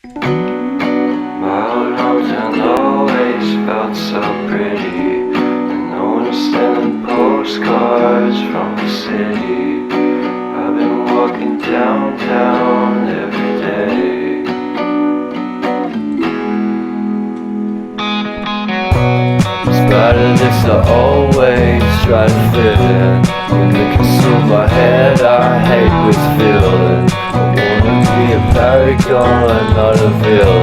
My old hometown always felt so pretty, and no one's sending postcards from the city. I've been walking downtown every day. Despite of this, I always try to fit in. When they consume my head, I hate this feeling. I wanna be a paragon, not a villain.